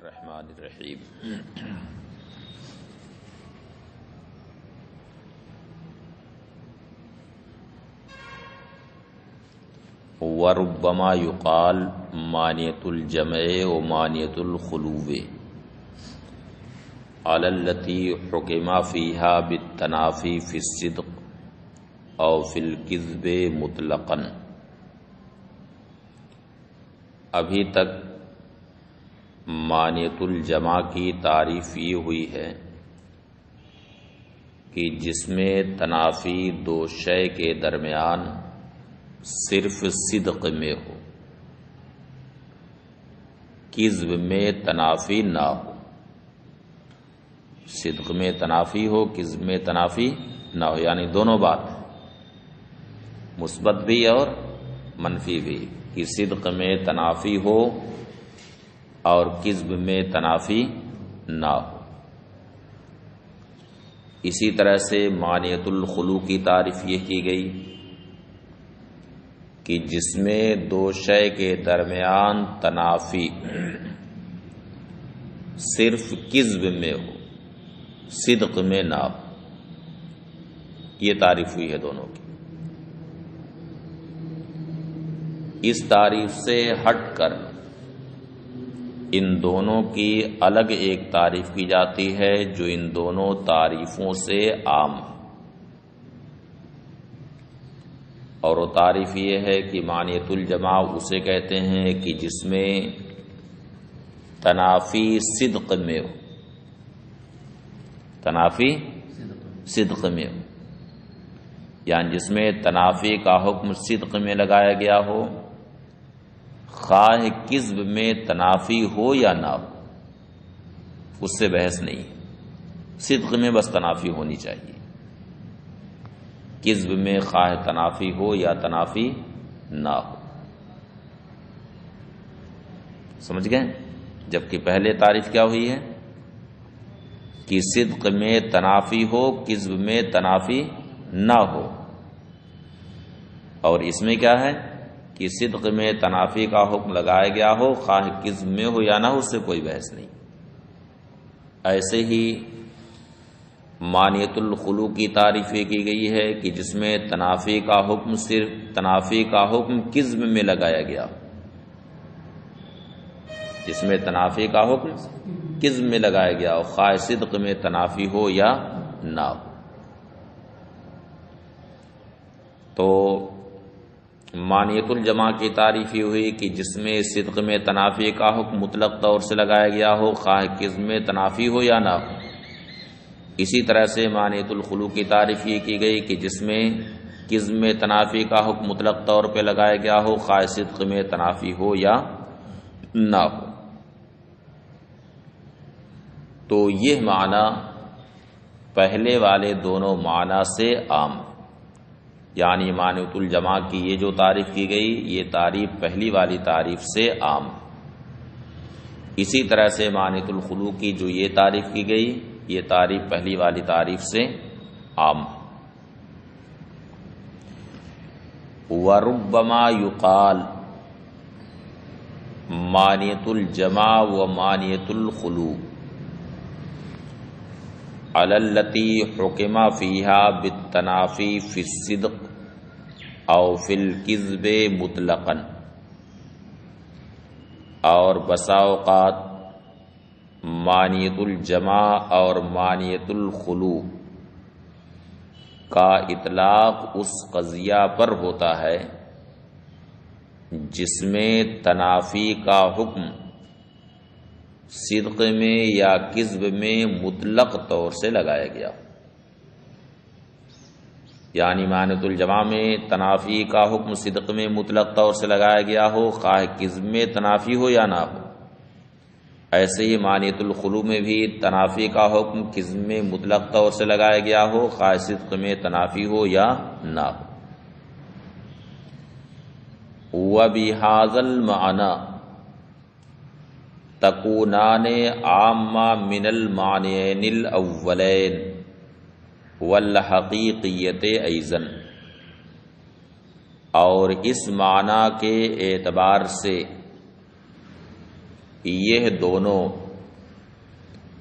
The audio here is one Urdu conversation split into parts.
الرحمن الرحیم وربما یقال مانیۃ الجمع و مانیۃ الخلو علی التی حکم فیہا بالتنافی فی الصدق او فی الکذب مطلقا۔ ابھی تک مانیۃ الجمع کی تعریف یہ ہوئی ہے کہ جس میں تنافی دو شے کے درمیان صرف صدق میں ہو، کذب میں تنافی نہ ہو۔ صدق میں تنافی ہو، کذب میں تنافی نہ ہو، یعنی دونوں بات مثبت بھی اور منفی بھی، کہ صدق میں تنافی ہو اور کذب میں تنافی نہ ہو۔ اسی طرح سے مانیۃ الخلو کی تعریف یہ کی گئی کہ جس میں دو شے کے درمیان تنافی صرف کذب میں ہو، صدق میں نہ ہو۔ یہ تعریف ہوئی ہے دونوں کی۔ اس تعریف سے ہٹ کر ان دونوں کی الگ ایک تعریف کی جاتی ہے جو ان دونوں تعریفوں سے عام ہے، اور وہ تعریف یہ ہے کہ مانیۃ الجمع اسے کہتے ہیں کہ جس میں تنافی صدق میں ہو، تنافی صدق میں ہو، یعنی جس میں تنافی کا حکم صدق میں لگایا گیا ہو، خواہ کذب میں تنافی ہو یا نہ ہو، اس سے بحث نہیں۔ صدق میں بس تنافی ہونی چاہیے، کذب میں خواہ تنافی ہو یا تنافی نہ ہو۔ سمجھ گئے؟ جبکہ پہلے تعریف کیا ہوئی ہے کہ صدق میں تنافی ہو، کذب میں تنافی نہ ہو، اور اس میں کیا ہے کہ صدق میں تنافی کا حکم لگایا گیا ہو، خواہ کذب میں ہو یا نہ ہو، اس سے کوئی بحث نہیں۔ ایسے ہی مانیۃ الخلو کی تعریف یہ کی گئی ہے کہ جس میں تنافی کا حکم صرف تنافی کا حکم کذب میں لگایا گیا، جس میں تنافی کا حکم کذب میں لگایا گیا ہو، خواہ صدق میں تنافی ہو یا نہ ہو۔ تو مانیۃ الجمع کی تعریف یہ ہوئی کہ جس میں صدق میں تنافی کا حکم مطلق طور سے لگایا گیا ہو، خواہ کذب میں تنافی ہو یا نہ ہو۔ اسی طرح سے مانیۃ الخلو کی تعریف یہ کی گئی کہ جس میں کذب میں تنافی کا حکم مطلق طور پہ لگایا گیا ہو، خواہ صدق میں تنافی ہو یا نہ ہو۔ تو یہ معنی پہلے والے دونوں معنی سے عام، یعنی مانیۃ الجمع کی یہ جو تعریف کی گئی، یہ تعریف پہلی والی تعریف سے عام۔ اسی طرح سے مانیۃ الخلو کی جو یہ تعریف کی گئی، یہ تعریف پہلی والی تعریف سے عام۔ وربما یقال مانیۃ الجمع و مانیۃ الخلو علی التی حکم فیہا بالتنافی فی الصدق او فی الکذب مطلقا۔ اور بسا اوقات مانیۃ الجمع اور مانیۃ الخلو کا اطلاق اس قضیہ پر ہوتا ہے جس میں تنافی کا حکم صدق میں یا کذب میں مطلق طور سے لگایا گیا، یعنی مانیۃ الجمع میں تنافی کا حکم صدق میں مطلق طور سے لگایا گیا ہو، خواہ کذب میں تنافی ہو یا نہ ہو۔ ایسے ہی مانیۃ الخلو میں بھی تنافی کا حکم کذب میں مطلق طور سے لگایا گیا ہو، خواہ صدق میں تنافی ہو یا نہ ہو۔ وَبِهَذَا الْمَعْنَى تکونان عامہ من المعنیین الاولین والحقیقیت ایضا۔ اور اس معنی کے اعتبار سے یہ دونوں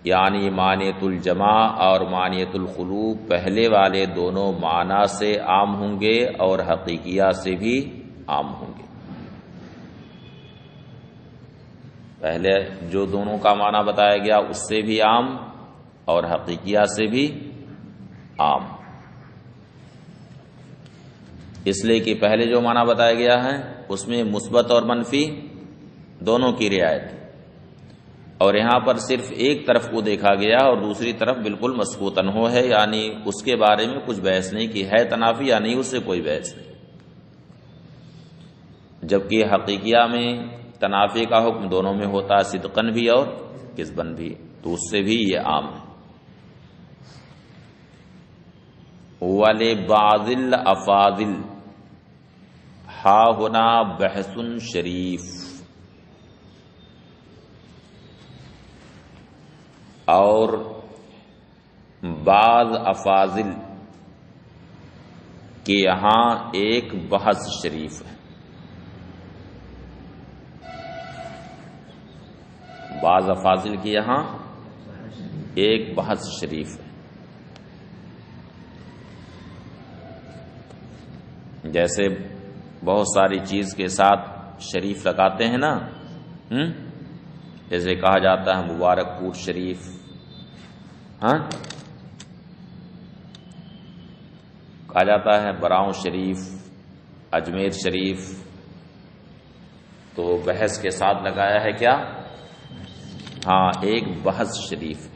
یعنی مانیت الجمع اور مانیت الخلو پہلے والے دونوں معنی سے عام ہوں گے اور حقیقیہ سے بھی عام ہوں گے. پہلے جو دونوں کا معنی بتایا گیا اس سے بھی عام اور حقیقیہ سے بھی عام. اس لیے کہ پہلے جو معنی بتایا گیا ہے اس میں مثبت اور منفی دونوں کی رعایت، اور یہاں پر صرف ایک طرف کو دیکھا گیا اور دوسری طرف بالکل مسکوتن ہو ہے، یعنی اس کے بارے میں کچھ بحث نہیں کی ہے تنافی یا نہیں، اس سے کوئی بحث نہیں. جبکہ حقیقیہ میں تنافی کا حکم دونوں میں ہوتا ہے، صدقن بھی اور کذبن بھی، تو اس سے بھی یہ عام ہے. وَلِبَعْضِ الْأَفَاضِلِ ہا ہونا بحث شریف، اور بعض افاضل کے یہاں ایک بحث شریف ہے. بعض افاضل کے یہاں ایک بحث شریف ہے. جیسے بہت ساری چیز کے ساتھ شریف لگاتے ہیں نا، جیسے کہا جاتا ہے مبارک پور شریف، ہاں کہا جاتا ہے براؤں شریف، اجمیر شریف، تو بحث کے ساتھ لگایا ہے کیا؟ ہاں ایک بحث شریف.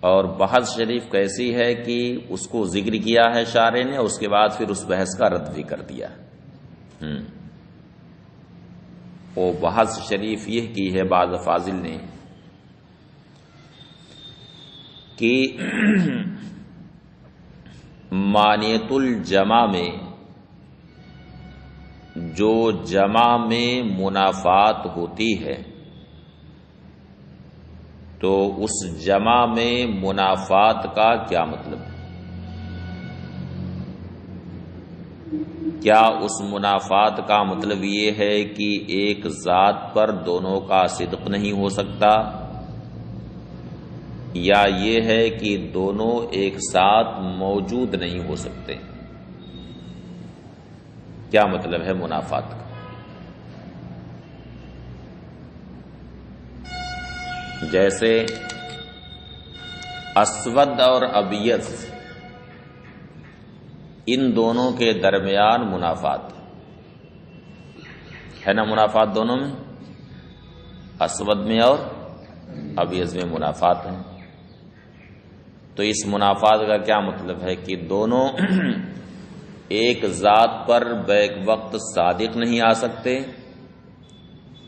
اور بحث شریف کیسی ہے کہ اس کو ذکر کیا ہے شارح نے، اس کے بعد پھر اس بحث کا رد بھی کر دیا. وہ بحث شریف یہ کی ہے بعض افاضل نے کہ مانیت الجمع میں جو جمع میں منافات ہوتی ہے تو اس جمع میں منافات کا کیا مطلب ہے؟ کیا اس منافات کا مطلب یہ ہے کہ ایک ذات پر دونوں کا صدق نہیں ہو سکتا، یا یہ ہے کہ دونوں ایک ساتھ موجود نہیں ہو سکتے؟ کیا مطلب ہے منافات کا؟ جیسے اسود اور ابیض، ان دونوں کے درمیان منافات ہے نا، منافات دونوں میں، اسود میں اور ابیض میں منافات ہے. تو اس منافات کا کیا مطلب ہے کہ دونوں ایک ذات پر بیک وقت صادق نہیں آ سکتے،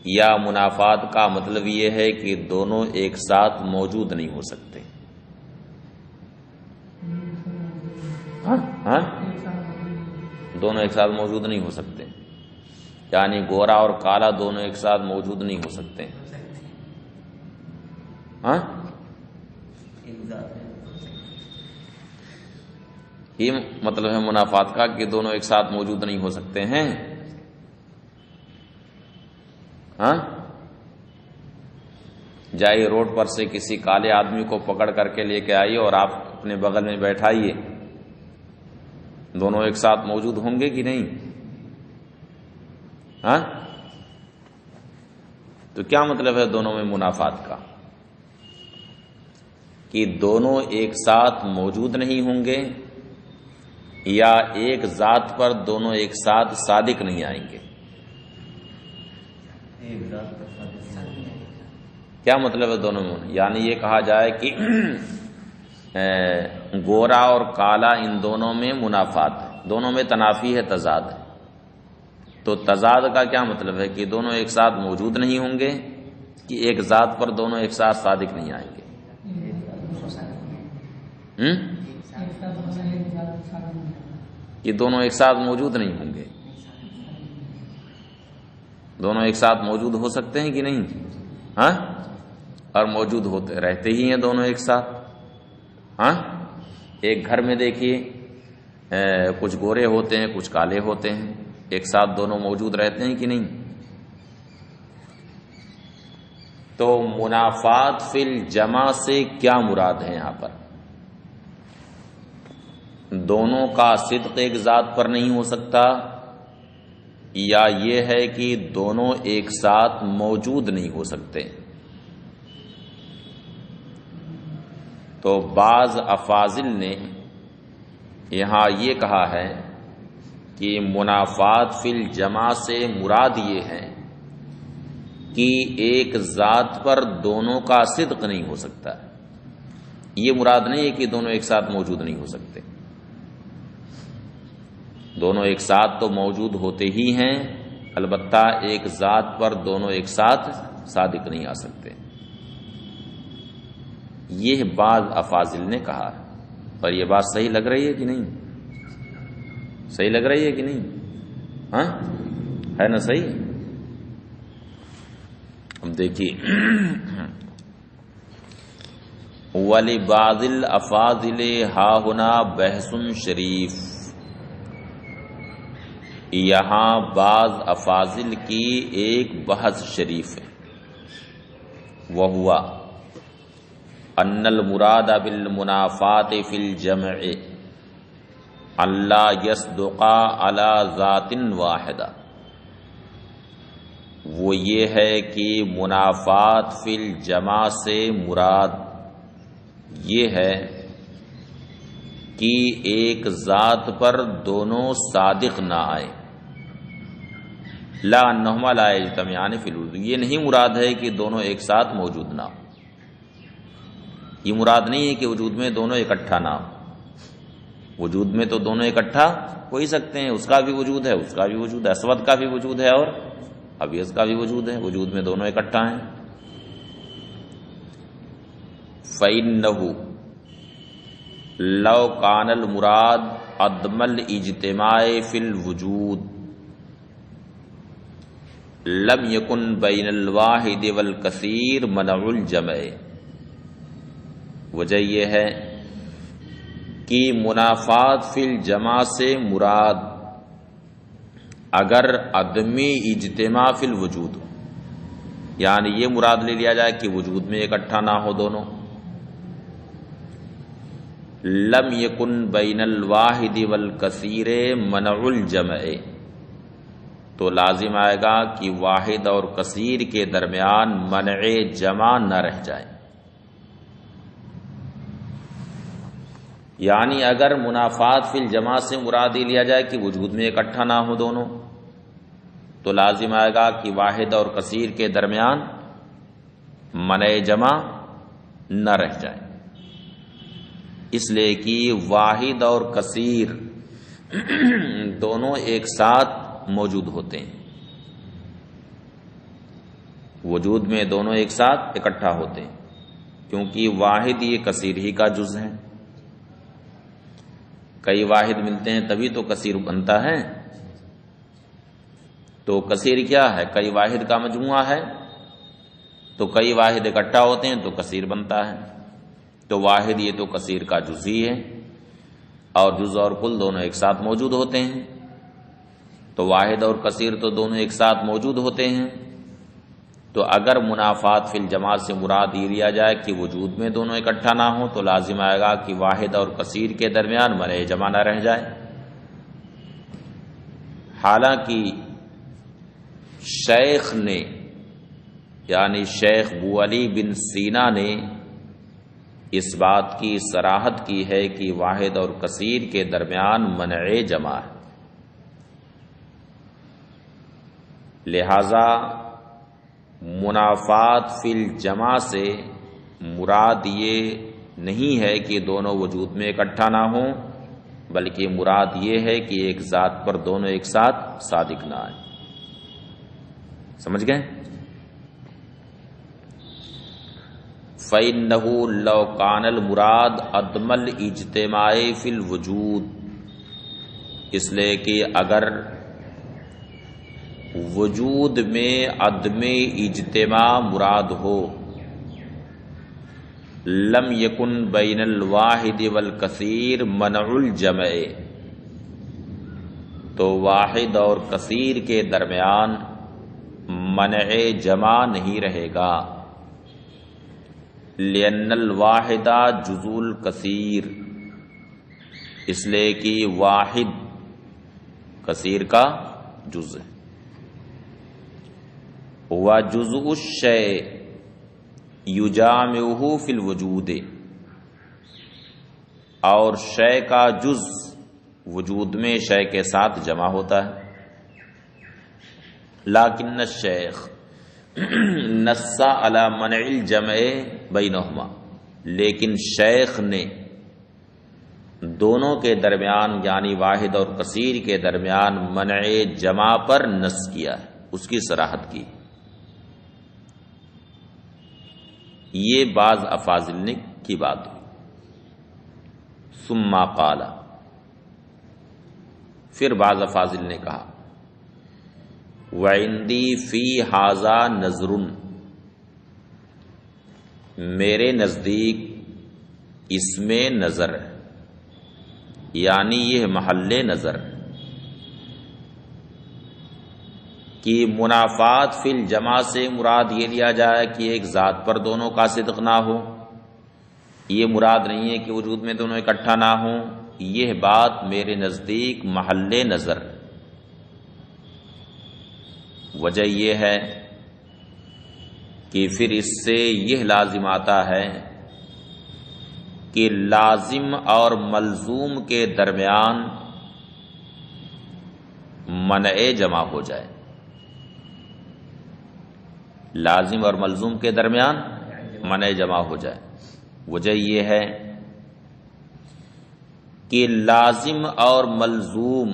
یا منافات کا مطلب یہ ہے کہ دونوں ایک ساتھ موجود نہیں ہو سکتے؟ ہاں دونوں ایک ساتھ موجود نہیں ہو سکتے، یعنی گورا اور کالا دونوں ایک ساتھ موجود نہیں ہو سکتے. ہاں یہ مطلب ہے منافات کا کہ دونوں ایک ساتھ موجود نہیں ہو سکتے ہیں. ہاں جائیے روڈ پر سے کسی کالے آدمی کو پکڑ کر کے لے کے آئیے اور آپ اپنے بغل میں بیٹھائیے، دونوں ایک ساتھ موجود ہوں گے کہ نہیں؟ ہاں تو کیا مطلب ہے دونوں میں منافات کا؟ کہ دونوں ایک ساتھ موجود نہیں ہوں گے، یا ایک ذات پر دونوں ایک ساتھ صادق نہیں آئیں گے. کیا مطلب ہے دونوں میں؟ یعنی یہ کہا جائے کہ گورا اور کالا ان دونوں میں منافات ہے، دونوں میں تنافی ہے، تضاد ہے. تو تضاد کا کیا مطلب ہے کہ دونوں ایک ساتھ موجود نہیں ہوں گے، کہ ایک ذات پر دونوں ایک ساتھ صادق نہیں آئیں گے. کہ دونوں ایک ساتھ موجود نہیں ہوں گے. دونوں ایک ساتھ موجود ہو سکتے ہیں کہ نہیں؟ ہاں اور موجود ہوتے رہتے ہی ہیں دونوں ایک ساتھ. ہاں ایک گھر میں دیکھیے کچھ گورے ہوتے ہیں کچھ کالے ہوتے ہیں، ایک ساتھ دونوں موجود رہتے ہیں کہ نہیں؟ تو منافات فی الجمع سے کیا مراد ہے یہاں پر؟ دونوں کا صدق ایک ذات پر نہیں ہو سکتا، یا یہ ہے کہ دونوں ایک ساتھ موجود نہیں ہو سکتے؟ تو بعض افاضل نے یہاں یہ کہا ہے کہ منافات فی الجمع سے مراد یہ ہے کہ ایک ذات پر دونوں کا صدق نہیں ہو سکتا، یہ مراد نہیں ہے کہ دونوں ایک ساتھ موجود نہیں ہو سکتے۔ دونوں ایک ساتھ تو موجود ہوتے ہی ہیں، البتہ ایک ذات پر دونوں ایک ساتھ صادق نہیں آ سکتے، یہ بعض افاضل نے کہا ہے۔ اور یہ بات صحیح لگ رہی ہے کہ نہیں؟ صحیح لگ رہی ہے کہ نہیں؟ ہاں ہے نا صحیح؟ اب دیکھیے وَلِبَعْضِ الْأَفَاضِلِ ہَا ہُنَا بَحْثٌ شریف، یہاں بعض افاضل کی ایک بحث شریف ہے، وَهُوَ أَنَّ الْمُرَادَ بِالْمُنَافَاةِ فِي الْجَمْعِ أَلَّا يَصْدُقَ عَلَى ذَاتٍ وَاحِدَةٍ، وہ یہ ہے کہ منافات فی الجمع سے مراد یہ ہے کہ ایک ذات پر دونوں صادق نہ آئے، لا انہما لا یجتمعان فی الوجود، یہ نہیں مراد ہے کہ دونوں ایک ساتھ موجود نہ ہو، یہ مراد نہیں ہے کہ وجود میں دونوں اکٹھا نہ ہو۔ وجود میں تو دونوں اکٹھا ہو ہی سکتے ہیں، اس کا بھی وجود ہے، اس کا بھی وجود ہے، اسود کا بھی وجود ہے اور ابیض کا بھی وجود ہے، وجود میں دونوں اکٹھا ہیں۔ فَإِنَّهُ لَوْ كَانَ الْمُرَادُ عَدْمَ الْاجْتِمَاعِ فِي الْوُجُودِ لَمْ يَكُنْ بَيْنَ الْوَاحِدِ وَالْكَثِيرِ مَنْعُ الْجَمْعِ، وجہ یہ ہے کہ منافات فی الجمع سے مراد اگر عدمی اجتماع فی الوجود، یعنی یہ مراد لے لیا جائے کہ وجود میں اکٹھا نہ ہو دونوں، لم یکن بین الواحد والکثیر منع الجمع، تو لازم آئے گا کہ واحد اور کثیر کے درمیان منع جمع نہ رہ جائے۔ یعنی اگر منافات فی الجمع سے مراد یہ لیا جائے کہ وجود میں اکٹھا نہ ہو دونوں، تو لازم آئے گا کہ واحد اور کثیر کے درمیان منع جمع نہ رہ جائے، اس لیے کہ واحد اور کثیر دونوں ایک ساتھ موجود ہوتے ہیں، وجود میں دونوں ایک ساتھ اکٹھا ہوتے ہیں، کیونکہ واحد یہ کثیر ہی کا جز ہے، کئی واحد ملتے ہیں تبھی تو کثیر بنتا ہے، تو کثیر کیا ہے؟ کئی واحد کا مجموعہ ہے، تو کئی واحد اکٹھا ہوتے ہیں تو کثیر بنتا ہے، تو واحد یہ تو کثیر کا جز ہی ہے، اور جز اور کل دونوں ایک ساتھ موجود ہوتے ہیں، تو واحد اور کثیر تو دونوں ایک ساتھ موجود ہوتے ہیں، تو اگر منافات فی الجماعت سے مراد یہ لیا جائے کہ وجود میں دونوں اکٹھا نہ ہو، تو لازم آئے گا کہ واحد اور کثیر کے درمیان منع جمع نہ رہ جائے۔ حالانکہ شیخ نے یعنی شیخ ابو علی بن سینا نے اس بات کی صراحت کی ہے کہ واحد اور کثیر کے درمیان منع جمع ہے، لہذا منافات فی الجمع سے مراد یہ نہیں ہے کہ دونوں وجود میں اکٹھا نہ ہوں، بلکہ مراد یہ ہے کہ ایک ذات پر دونوں ایک ساتھ صادق نہ آئیں۔ سمجھ گئے؟ فَإِنَّهُ لَوْ كَانَ الْمُرَادُ عَدْمَ الْاجْتِمَاعِ فِي الْوُجُودِ، اس لیے کہ اگر وجود میں عدم اجتماع مراد ہو، لم یکن بین الواحد والکثیر منع الجمع، تو واحد اور کثیر کے درمیان منع جمع نہیں رہے گا، لأن الواحد جزء الکثیر، اس لیے کہ واحد کثیر کا جز ہے۔ وجزء الشیء یجامعہ فی الوجود، اور شے کا جز وجود میں شے کے ساتھ جمع ہوتا ہے۔ لیکن الشیخ نص علی منع الجمع بینہما، لیکن شیخ نے دونوں کے درمیان یعنی واحد اور کثیر کے درمیان منع جمع پر نص کیا ہے، اس کی صراحت کی۔ یہ بعض افاضل نے کی بات ہوئی۔ ثم قال، پھر بعض افاضل نے کہا وعندی فی ھذا نظر، میرے نزدیک اس میں نظر ہے، یعنی یہ محل نظر کہ منافات فی الجمع سے مراد یہ لیا جائے کہ ایک ذات پر دونوں کا صدق نہ ہو، یہ مراد نہیں ہے کہ وجود میں دونوں اکٹھا نہ ہوں، یہ بات میرے نزدیک محل نظر۔ وجہ یہ ہے کہ پھر اس سے یہ لازم آتا ہے کہ لازم اور ملزوم کے درمیان منع جمع ہو جائے، لازم اور ملزوم کے درمیان منع جمع ہو جائے۔ وجہ یہ ہے کہ لازم اور ملزوم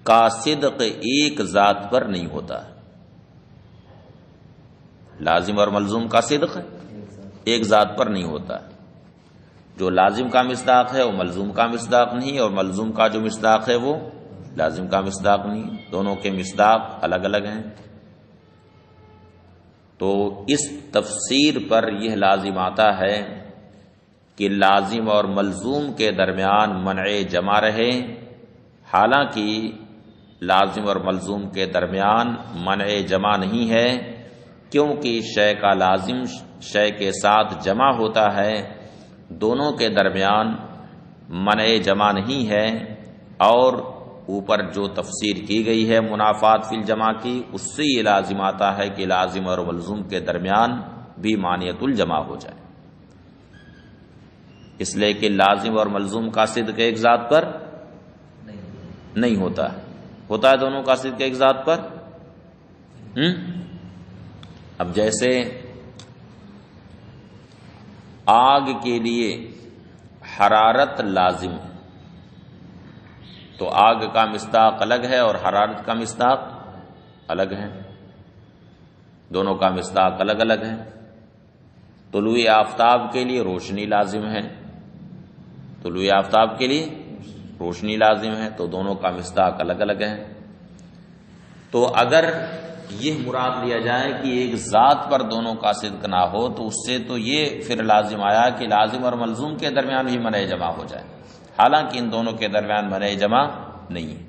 کا صدق ایک ذات پر نہیں ہوتا، لازم اور ملزوم کا صدق ایک ذات پر نہیں ہوتا، جو لازم کا مصداق ہے وہ ملزوم کا مصداق نہیں، اور ملزوم کا جو مصداق ہے وہ لازم کا مصداق نہیں، دونوں کے مصداق الگ الگ ہیں۔ تو اس تفسیر پر یہ لازم آتا ہے کہ لازم اور ملزوم کے درمیان منع جمع رہے، حالانکہ لازم اور ملزوم کے درمیان منع جمع نہیں ہے، کیونکہ شے کا لازم شے کے ساتھ جمع ہوتا ہے، دونوں کے درمیان منع جمع نہیں ہے۔ اور اوپر جو تفسیر کی گئی ہے منافات فی الجمع کی، اس سے یہ لازم آتا ہے کہ لازم اور ملزوم کے درمیان بھی مانعۃ الجمع ہو جائے، اس لیے کہ لازم اور ملزوم کا صدق ایک ذات پر نہیں ہوتا ہے، ہوتا ہے دونوں کا صدق ایک ذات پر۔ اب جیسے آگ کے لیے حرارت لازم ہے، تو آگ کا مصداق الگ ہے اور حرارت کا مصداق الگ ہے، دونوں کا مصداق الگ الگ ہے۔ طلوع آفتاب کے لیے روشنی لازم ہے، طلوع آفتاب کے لیے روشنی لازم ہے، تو دونوں کا مصداق الگ الگ ہے۔ تو اگر یہ مراد لیا جائے کہ ایک ذات پر دونوں کا صدق نہ ہو، تو اس سے تو یہ پھر لازم آیا کہ لازم اور ملزوم کے درمیان بھی منع جمع ہو جائے، حالانکہ ان دونوں کے درمیان منع جمع نہیں ہے۔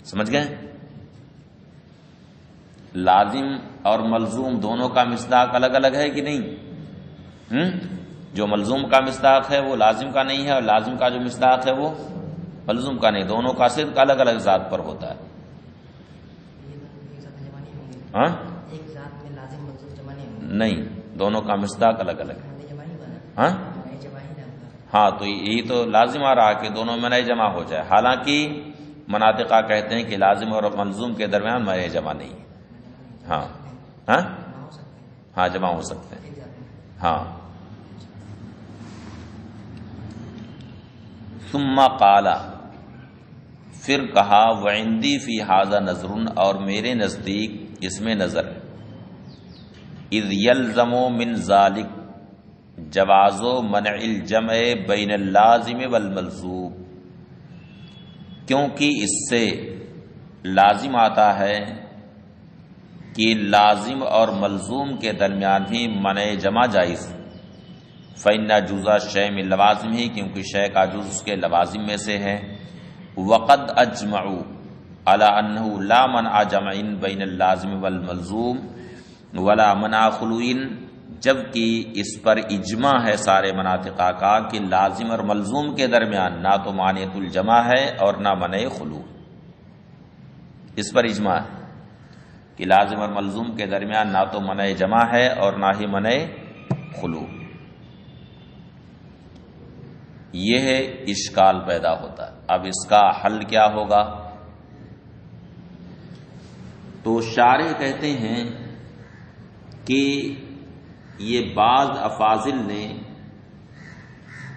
سمجھ گئے؟ لازم اور ملزوم دونوں کا مصداق الگ الگ ہے کہ نہیں؟ جو ملزوم کا مصداق ہے وہ لازم کا نہیں ہے، اور لازم کا جو مصداق ہے وہ ملزوم کا نہیں، دونوں کا صدق الگ الگ ذات پر ہوتا ہے۔ ہاں ایک ذات میں لازم ملزوم جمع نہیں ہوگا، نہیں، دونوں کا مصداق الگ الگ ہے۔ ہاں ہاں، تو یہی تو لازم آ رہا کہ دونوں منع جمع ہو جائے، حالانکہ مناطقہ کہتے ہیں کہ لازم اور ملزوم کے درمیان منع جمع نہیں ہے۔ ہاں ہاں ہاں، جمع ہو سکتے ہیں۔ ہاں۔ ثم قال، پھر کہا وعندی فی ھذا نظر، اور میرے نزدیک اس میں نظر ہے۔ اذ یلزم من ذلک جواز منع الجمع بین اللازم والملزوم، کیونکہ اس سے لازم آتا ہے کہ لازم اور ملزوم کے درمیان بھی منع جمع جائز، فإن جزء الشیء من لوازم ہی، کیونکہ شے کا جز اس کے لوازم میں سے ہے۔ وقد اجمعوا علی انہ لا منع جمع بین اللازم والملزوم، ولا منع خلوین، جبکہ اس پر اجماع ہے سارے مناطقہ کا کہ لازم اور ملزوم کے درمیان نہ تو مانعۃ الجمع ہے اور نہ منع خلو، اس پر اجماع ہے کہ لازم اور ملزوم کے درمیان نہ تو منع جمع ہے اور نہ ہی منع خلو۔ یہ ہے اشکال پیدا ہوتا ہے۔ اب اس کا حل کیا ہوگا؟ تو شارح کہتے ہیں کہ یہ بعض افاضل نے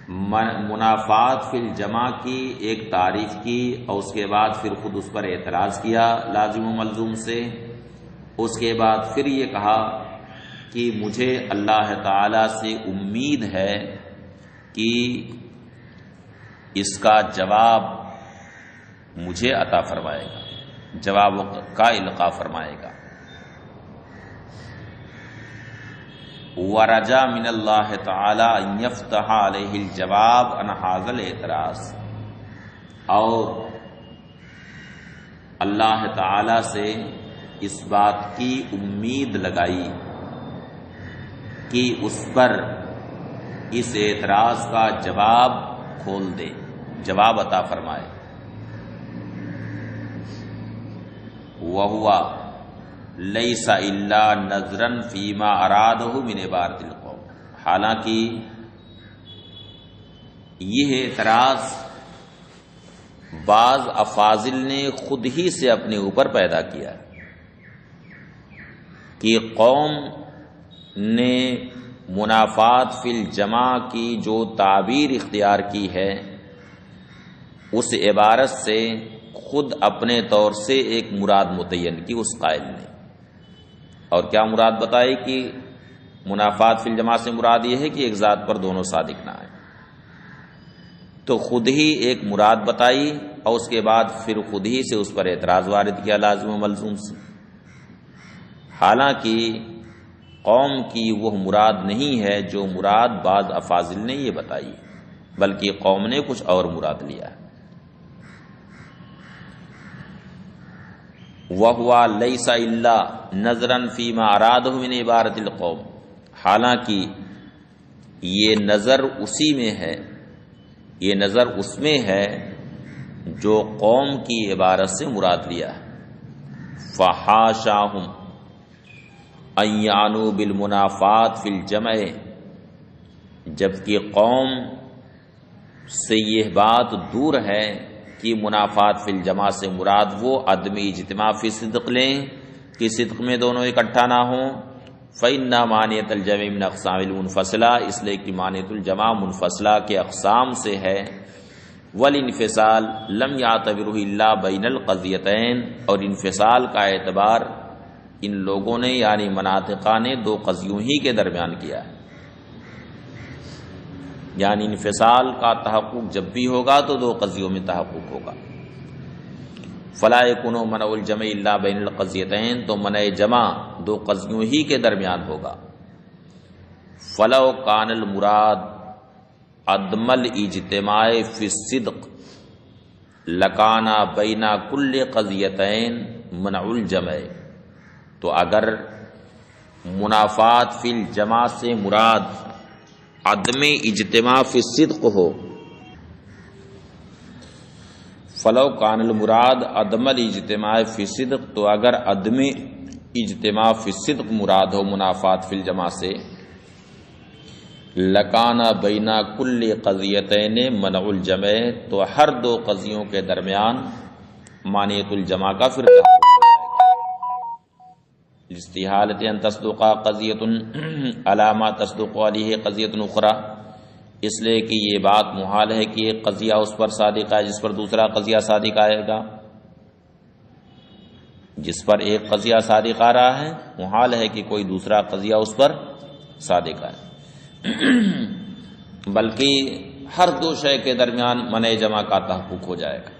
منافات فی الجمع کی ایک تعریف کی اور اس کے بعد پھر خود اس پر اعتراض کیا لازم و ملزوم سے، اس کے بعد پھر یہ کہا کہ مجھے اللہ تعالی سے امید ہے کہ اس کا جواب مجھے عطا فرمائے گا، جواب کا القاء فرمائے گا۔ ورجا من اللہ تعالی ان یفتح علیہ الجواب عن ھذا الاعتراض، اور اللہ تعالی سے اس بات کی امید لگائی کہ اس پر اس اعتراض کا جواب کھول دے، جواب عطا فرمائے۔ وہوا لیس الا نظرا فیما ارادہ من عبارت القوم، حالانکہ یہ اعتراض بعض افاضل نے خود ہی سے اپنے اوپر پیدا کیا کہ قوم نے منافات فی الجمع کی جو تعبیر اختیار کی ہے اس عبارت سے خود اپنے طور سے ایک مراد متعین کی اس قائل نے، اور کیا مراد بتائی کہ منافات فی الجمع سے مراد یہ ہے کہ ایک ذات پر دونوں صادق نہ آئے، تو خود ہی ایک مراد بتائی اور اس کے بعد پھر خود ہی سے اس پر اعتراض وارد کیا لازم و ملزوم سے، حالانکہ قوم کی وہ مراد نہیں ہے جو مراد بعض افاضل نے یہ بتائی، بلکہ قوم نے کچھ اور مراد لیا ہے۔ وَهُوَ لَيْسَ إِلَّا نَظْرًا فِي مَا أَرَادَهُ مِنْ عِبَارَةِ الْقَوْمِ، حالانکہ یہ نظر اسی میں ہے، یہ نظر اس میں ہے جو قوم کی عبارت سے مراد لیا ہے۔ فَحَاشَاهُمْ أَنْ يَعْنُوا بِالْمُنَافَاتِ فِي الْجَمْعِ، جبکہ قوم سے یہ بات دور ہے کہ منافات فی الجمع سے مراد وہ عدم اجتماع فی صدق لیں کہ صدق میں دونوں اکٹھا نہ ہوں۔ فَإِنَّ مَانِعَةَ الْجَمْعِ مِنْ أَقْسَامِ الْمُنْفَصِلَةِ، اس لیے کہ مانعۃ الجمع منفصلہ کے اقسام سے ہے۔ والانفصال لم يعتبره الا بین القضیتین، اور انفصال کا اعتبار ان لوگوں نے یعنی مناطقہ نے دو قضیوں ہی کے درمیان کیا ہے، یعنی انفصال کا تحقق جب بھی ہوگا تو دو قضیوں میں تحقق ہوگا۔ فلا یکون منع الجمع الا بین القضیتین، تو منع جمع دو قضیوں ہی کے درمیان ہوگا۔ فلو کان المراد عدم الاجتماع فی الصدق لکان بین کل قضیتین منع الجمع، تو اگر منافات فی الجمع سے مراد عدم اجتماع فی الصدق ہو، فلو کان المراد عدم الاجتماع فی الصدق، تو اگر عدم اجتماع فی الصدق مراد ہو منافات فی الجمع سے، لکان بین کل قضیتین منع الجمع، تو ہر دو قضیوں کے درمیان مانعۃ الجمع کا پھر استحالت ان تصدق قضیۃ علی ما تصدق علیہ قضیۃ اخرى، اس لیے کہ یہ بات محال ہے کہ ایک قضیہ اس پر صادق ہے جس پر دوسرا قضیہ صادق آئے گا، جس پر ایک قضیہ صادق آ رہا ہے محال ہے کہ کوئی دوسرا قضیہ اس پر صادق آئے، بلکہ ہر دو شے کے درمیان منع جمع کا تحقق ہو جائے گا۔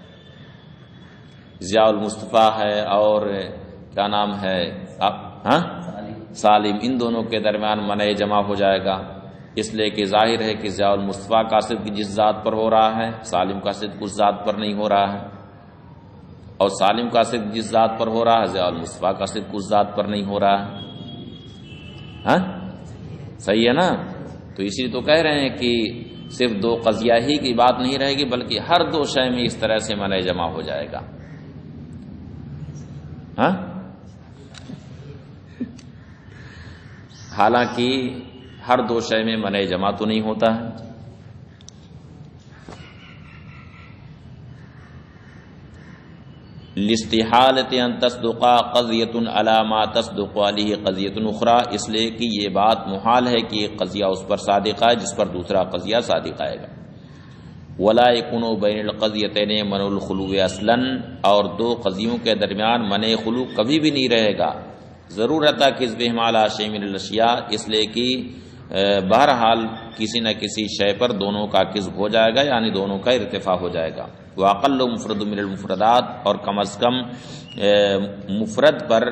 ضیاء المصطفیٰ ہے اور کیا نام ہے سالم، ان دونوں کے درمیان منع جمع ہو جائے گا، اس لیے کہ ظاہر ہے کہ ضیاء المصطفیٰ کا صدق جس ذات پر ہو رہا ہے سالم کا صدق اس ذات پر نہیں ہو رہا ہے، اور سالم کا صدق جس ذات پر ہو رہا ہے ضیاء المصطفیٰ کا صدق اس ذات پر نہیں ہو رہا ہے، ہاں صحیح ہے نا؟ تو اسی تو کہہ رہے ہیں کہ صرف دو قضیہ ہی کی بات نہیں رہے گی بلکہ ہر دو شے میں اس طرح سے منع جمع ہو جائے گا. ہاں حالانکہ ہر دو شے میں منع جمع تو نہیں ہوتا ہے. لاستحالۃ ان تصدق قضیۃ علی ما تصدق علیہ قضیۃ اخرى، اس لیے کہ یہ بات محال ہے کہ ایک قضیہ اس پر صادق آئے جس پر دوسرا قضیہ صادق آئے گا. ولا یکون بین القضیتین منع الخلو اصلا، اور دو قضیوں کے درمیان منع خلو کبھی بھی نہیں رہے گا. ضرورت کذبہما علی شیء من الاشیاء، اس لیے کہ بہرحال کسی نہ کسی شے پر دونوں کا کذب ہو جائے گا، یعنی دونوں کا ارتفاع ہو جائے گا. واقل مفرد من المفردات، اور کم از کم مفرد پر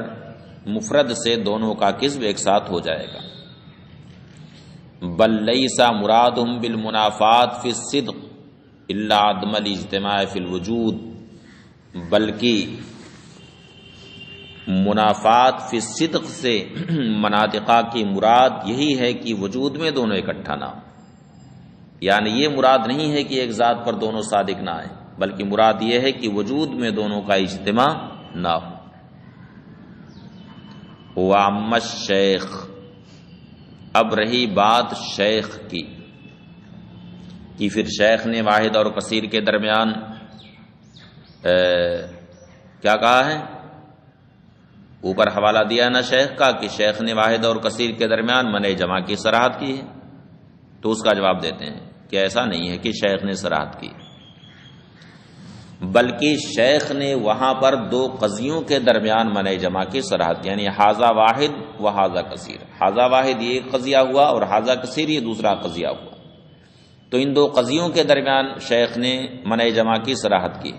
مفرد سے دونوں کا کذب ایک ساتھ ہو جائے گا. بل لیس مرادهم بالمنافات فی الصدق الا عدم الاجتماع فی الوجود، بلکہ منافات فی الصدق سے مناطقہ کی مراد یہی ہے کہ وجود میں دونوں اکٹھا نہ ہو. یعنی یہ مراد نہیں ہے کہ ایک ذات پر دونوں صادق نہ آئے، بلکہ مراد یہ ہے کہ وجود میں دونوں کا اجتماع نہ ہو. وَأَمَّ الشیخ، اب رہی بات شیخ کی کہ پھر شیخ نے واحد اور کثیر کے درمیان کیا کہا ہے؟ اوپر حوالہ دیا نا شیخ کا کہ شیخ نے واحد اور کثیر کے درمیان منع جمع کی صراحت کی ہے. تو اس کا جواب دیتے ہیں کہ ایسا نہیں ہے کہ شیخ نے صراحت کی، بلکہ شیخ نے وہاں پر دو قضیوں کے درمیان منع جمع کی صراحت، یعنی حاذا واحد و حاذا کثیر. حاذا واحد یہ ایک قضیہ ہوا اور حاذا کثیر یہ دوسرا قضیہ ہوا. تو ان دو قضیوں کے درمیان شیخ نے منع جمع کی صراحت کی.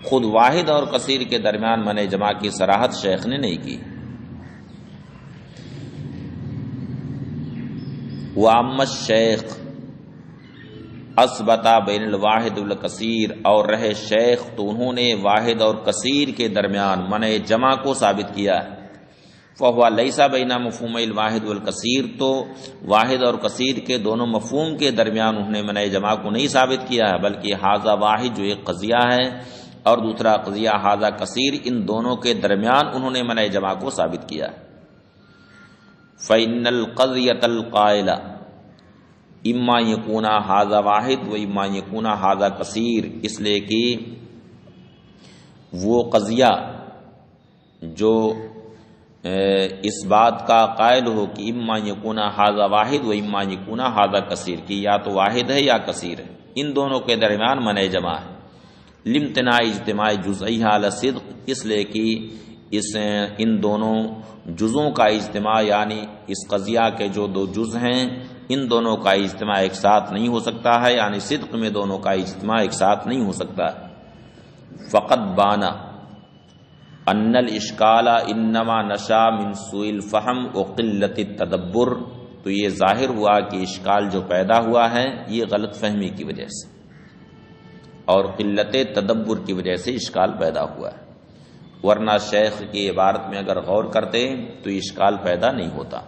خود واحد اور کثیر کے درمیان منع جمع کی صراحت شیخ نے نہیں کی. وَأَمَّ الشیخ اثبتا بین الواحد والکثیر، اور رہے شیخ تو انہوں نے واحد اور کثیر کے درمیان منع جمع کو ثابت کیا ہے. فَهُوَ لَيْسَ بَيْنَ مفہومِ الواحد والکثیر، تو واحد اور کثیر کے دونوں مفہوم کے درمیان انہوں نے منع جمع کو نہیں ثابت کیا ہے، بلکہ حاذا واحد جو ایک قضیہ ہے اور دوسرا قضیہ حاذا کثیر، ان دونوں کے درمیان انہوں نے منع جمع کو ثابت کیا ہے. فَإِنَّ الْقَضْيَةَ الْقَائِلَ اما یکون حاذا واحد و اما یکون حاذا کثیر، اس لیے کہ وہ قضیہ جو اس بات کا قائل ہو کہ اما یکون حاذا واحد و اما یکون حاذا کثیر، کی یا تو واحد ہے یا کثیر ہے، ان دونوں کے درمیان منع جمع ہے. لامتناع اجتماع جزئیہ علی صدق، اس لیے کہ ان دونوں جزوں کا اجتماع، یعنی اس قضیہ کے جو دو جز ہیں ان دونوں کا اجتماع ایک ساتھ نہیں ہو سکتا ہے، یعنی صدق میں دونوں کا اجتماع ایک ساتھ نہیں ہو سکتا ہے. فقط بانا ان الاشکال انما نشا من سوء الفہم وقلت التدبر، تو یہ ظاہر ہوا کہ اشکال جو پیدا ہوا ہے یہ غلط فہمی کی وجہ سے اور قلت تدبر کی وجہ سے اشکال پیدا ہوا ہے، ورنہ شیخ کی عبارت میں اگر غور کرتے تو اشکال پیدا نہیں ہوتا.